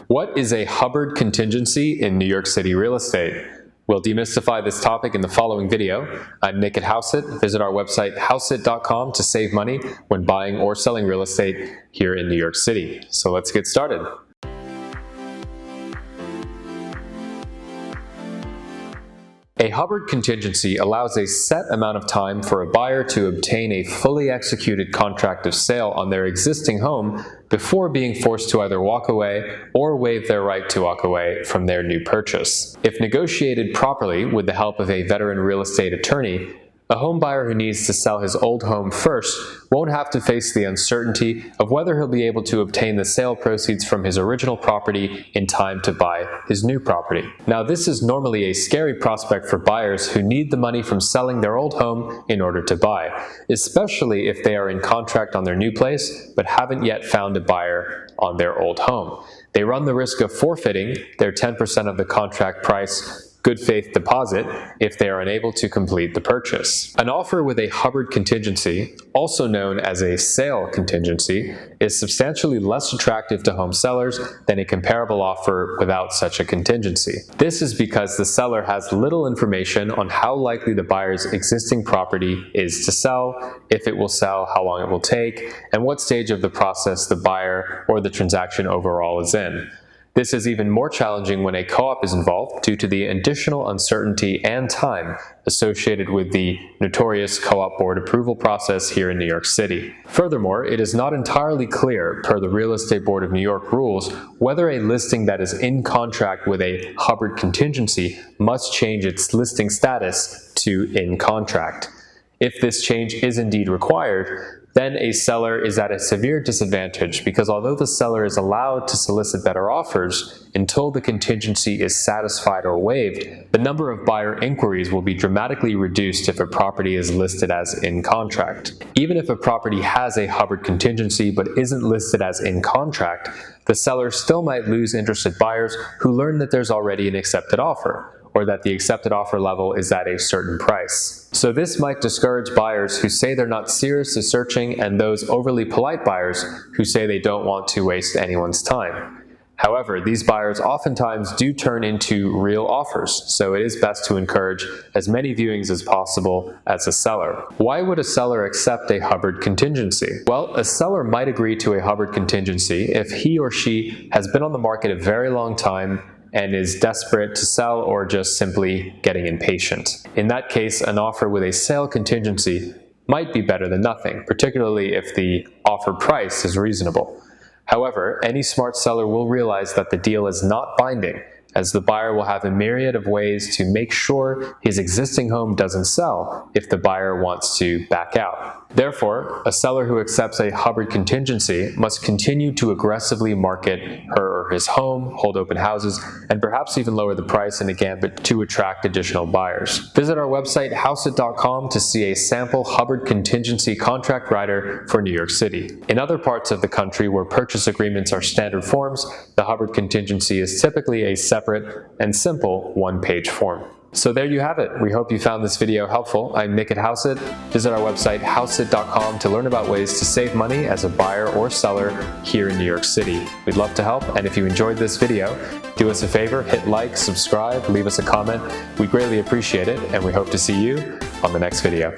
What is a Hubbard contingency in New York City real estate? We'll demystify this topic in the following video. I'm Nick at Hauseit. Visit our website Hauseit.com to save money when buying or selling real estate here in New York City. So let's get started. A Hubbard contingency allows a set amount of time for a buyer to obtain a fully executed contract of sale on their existing home before being forced to either walk away or waive their right to walk away from their new purchase. If negotiated properly with the help of a veteran real estate attorney, a home buyer who needs to sell his old home first won't have to face the uncertainty of whether he'll be able to obtain the sale proceeds from his original property in time to buy his new property. Now, this is normally a scary prospect for buyers who need the money from selling their old home in order to buy, especially if they are in contract on their new place but haven't yet found a buyer on their old home. They run the risk of forfeiting their 10% of the contract price good faith deposit if they are unable to complete the purchase. An offer with a Hubbard contingency, also known as a sale contingency, is substantially less attractive to home sellers than a comparable offer without such a contingency. This is because the seller has little information on how likely the buyer's existing property is to sell, if it will sell, how long it will take, and what stage of the process the buyer or the transaction overall is in. This is even more challenging when a co-op is involved due to the additional uncertainty and time associated with the notorious co-op board approval process here in New York City. Furthermore, it is not entirely clear, per the Real Estate Board of New York rules, whether a listing that is in contract with a Hubbard contingency must change its listing status to in contract. If this change is indeed required, then a seller is at a severe disadvantage because although the seller is allowed to solicit better offers until the contingency is satisfied or waived, the number of buyer inquiries will be dramatically reduced if a property is listed as in contract. Even if a property has a Hubbard contingency but isn't listed as in contract, the seller still might lose interested buyers who learn that there's already an accepted offer, or that the accepted offer level is at a certain price. So this might discourage buyers who say they're not seriously searching and those overly polite buyers who say they don't want to waste anyone's time. However, these buyers oftentimes do turn into real offers, so it is best to encourage as many viewings as possible as a seller. Why would a seller accept a Hubbard contingency? Well, a seller might agree to a Hubbard contingency if he or she has been on the market a very long time and is desperate to sell or just simply getting impatient. In that case, an offer with a sale contingency might be better than nothing, particularly if the offer price is reasonable. However, any smart seller will realize that the deal is not binding, as the buyer will have a myriad of ways to make sure his existing home doesn't sell if the buyer wants to back out. Therefore, a seller who accepts a Hubbard contingency must continue to aggressively market her or his home, hold open houses, and perhaps even lower the price in a gambit to attract additional buyers. Visit our website Hauseit.com to see a sample Hubbard contingency contract writer for New York City. In other parts of the country where purchase agreements are standard forms, the Hubbard contingency is typically a separate and simple one-page form. So there you have it. We hope you found this video helpful. I'm Nick at Hauseit. Visit our website Hauseit.com to learn about ways to save money as a buyer or seller here in New York City. We'd love to help, and if you enjoyed this video, do us a favor, hit like, subscribe, leave us a comment. We greatly appreciate it, and we hope to see you on the next video.